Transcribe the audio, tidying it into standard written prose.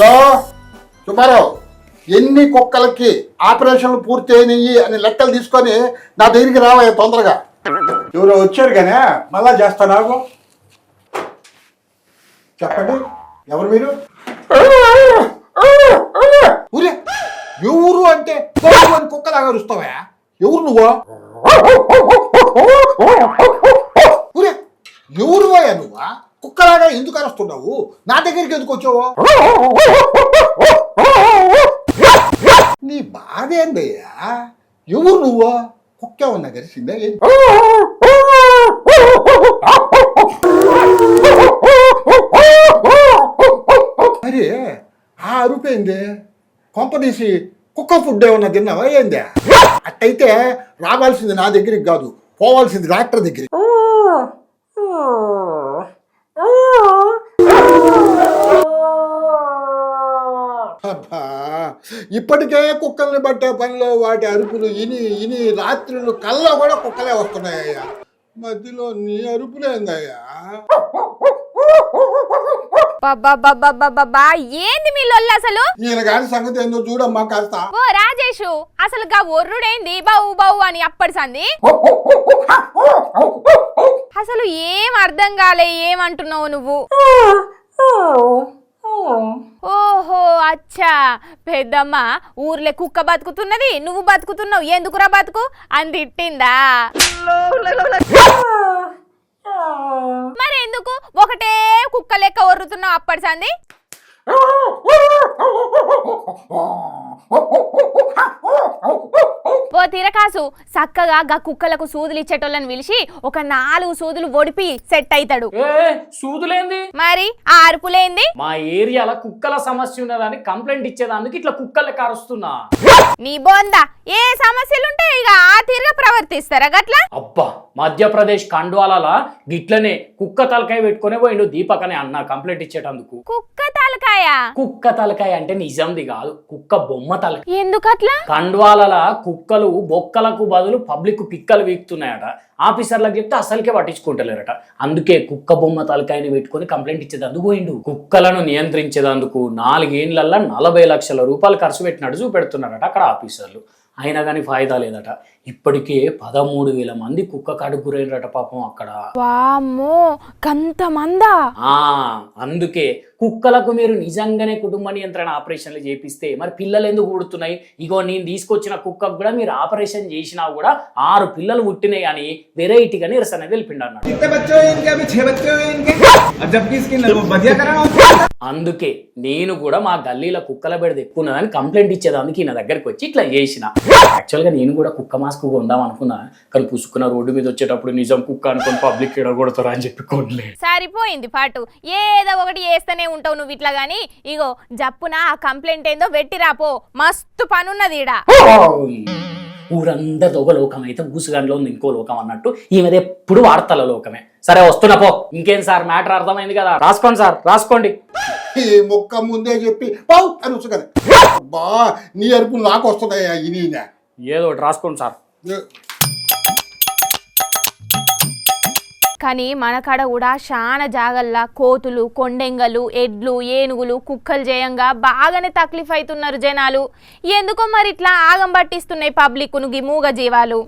Hello Subbarao, ఎన్ని కుక్కలకి ఆపరేషన్లు పూర్తి అయినాయి అని లెక్కలు తీసుకొని నా దగ్గరికి రావయ్య తొందరగా. ఎవరో వచ్చారు కానీ మళ్ళా చేస్తా నాకు. చెప్పండి, ఎవరు మీరు? ఊరే ఎవరు అంటే కుక్కలాగా అరుస్తావా? ఎవరు నువ్వు? ఊరే ఎవరు పోయా నువ్వా? కుక్కలాగా ఎందుకు అరుస్తున్నావు? నా దగ్గరికి ఎందుకు వచ్చావు? నీ బాధ ఏందయ్యా? ఎవరు నువ్వు? కుక్క ఉన్నా కలిసిందా? అరే ఆ అరుపేంది? కొంపదీసి కుక్క ఫుడ్ ఏమన్నా తిన్నావా ఏంది? అట్టయితే రావాల్సింది నా దగ్గరికి కాదు, పోవాల్సింది డాక్టర్ దగ్గరికి. అబ్బా, ఇప్పటికే కుక్కల్ని పట్టే పనిలో వాటి అరుపులు ఇని ఇని రాత్రులు కల్లా కూడా కుక్కలే వస్తున్నాయ్యా. మధ్యలో నీ అరుపులేందయ్యా? ఏంది మీ లొల్లి అసలు? నేను గాని సంగతి ఏందో చూడమ్మా కాస్త. ఓ రాజేషు, అసలు గా ఒర్రుడేంది బౌ బౌ అని అప్పటి సంది? అసలు ఏం అర్థం కాలే, ఏమంటున్నావు నువ్వు? ఓహో అచ్చా, పెద్దమ్మ ఊర్లే కుక్క బతుకుతున్నది, నువ్వు బతుకుతున్నావు, ఎందుకురా బతుకు అని తిట్టిందా? మరి ఎందుకు ఒకటే కుక్క లెక్క ఒర్రుతున్నావు అప్పటి సంది? ఓ తిరకాసు, చక్కగా గా కుక్కలకు సూదులు ఇచ్చేటోళ్ళని పిలిచి ఒక 4 సూదులు ఒడిపి సెట్ అవుతాడు. సూదులేంది మరి ఆ అరుపులేంది? మా ఏరియాలో కుక్కల సమస్య ఉన్నదని కంప్లైంట్ ఇచ్చేదానికి ఇట్లా కుక్కలకి అరుస్తున్నా. నీ బోందా, ఏ సమస్యలుంటే ఇక ఆ తీరుగా ప్రవర్తిస్తారా గట్లా? అబ్బా, మధ్యప్రదేశ్ కండ్వాలలో గిట్లనే కుక్క తలకాయ పెట్టుకునే పోయిండు దీపక్ అనే అన్న కంప్లైంట్ ఇచ్చేటందుకు. కుక్క తలకాయ? కుక్క తలకాయ అంటే నిజంది కాదు, కుక్క బొమ్మ తలకాయ. ఎందుకట్లా? కండ్వాలల కుక్కలు బొక్కలకు బదులు పబ్లిక్ పిక్కలు వీక్తున్నాయట. ఆఫీసర్లకు చెప్తే అసలుకే పట్టించుకుంటలేరట. అందుకే కుక్క బొమ్మ తలకాయని పెట్టుకుని కంప్లైంట్ ఇచ్చేదందుకు పోయిండు. కుక్కలను నియంత్రించేదందుకు 4 ఏళ్లలో 40 లక్షల రూపాయలు ఖర్చు పెట్టినట్టు చూపెడుతున్నారట అక్కడ ఆఫీసర్లు. అయినా కానీ ఫాయిదా లేదట. ఇప్పటికే 13,000 మంది కుక్క కాడికి గురైనరట పాపం అక్కడ. వామ్మో, కంతమందా? అందుకే కుక్కలకు మీరు నిజంగానే కుటుంబ నియంత్రణ ఆపరేషన్లు చేపిస్తే మరి పిల్లలు ఎందుకు పుడుతున్నాయి? ఇగో నేను తీసుకొచ్చిన కుక్కకు కూడా మీరు ఆపరేషన్ చేసినా కూడా 6 పిల్లలు పుట్టినాయి అని వెరైటీగా నిరసన తెలిపిండు అన్నాడు. అందుకే నేను కూడా మా గల్లీలో కుక్కల బెడద ఎక్కువ ఉన్నదని కంప్లైంట్ ఇచ్చేదానికి ఈయన దగ్గరికి వచ్చి ఇట్లా చేసిన. యాక్చువల్గా నేను కూడా కుక్క మాస్క్ కొందాం అనుకున్నా, కానీ పుసుకున్న రోడ్డు మీద వచ్చేటప్పుడు నిజం కుక్క అనుకుని పబ్లిక్ ఎడగొడతారా అని చెప్పి కొనలే. సరిపోయింది పాటు, ఏదో ఒకటి చేస్తూనే ఉంటావు నువ్వు ఇట్లా. గానీ ఇగో జప్పున ఆ కంప్లైంట్ ఏందో వెట్టిరాపో, మస్తు పనున్నది ఈడ. ఊరందరిది ఒక లోకం అయితే ఊసుగండ్లో ఉంది ఇంకో లోకం అన్నట్టు ఈమెది ఎప్పుడు వార్తల లోకమే. సరే వస్తున్నా పో. ఇంకేం సార్, మ్యాటర్ అర్థమైంది కదా? రాసుకోండి సార్, రాసుకోండి. ఈ మొక్క ముందే చెప్పి పావు అని వచ్చుకనే. అబ్బా, నీ అరుపులు నాకు వస్తున్నాయా? ఈయన ఏదో ఒకటి రాసుకోండి సార్. కానీ మన కాడ కూడా చాలా జాగల్లా కోతులు, కొండెంగలు, ఎడ్లు, ఏనుగులు, కుక్కలు చేయంగా బాగానే తక్లీఫ్ అవుతున్నారు జనాలు. ఎందుకో మరి ఇట్లా ఆగం పట్టిస్తున్నాయి పబ్లిక్ ను గీ మూగ జీవాలు.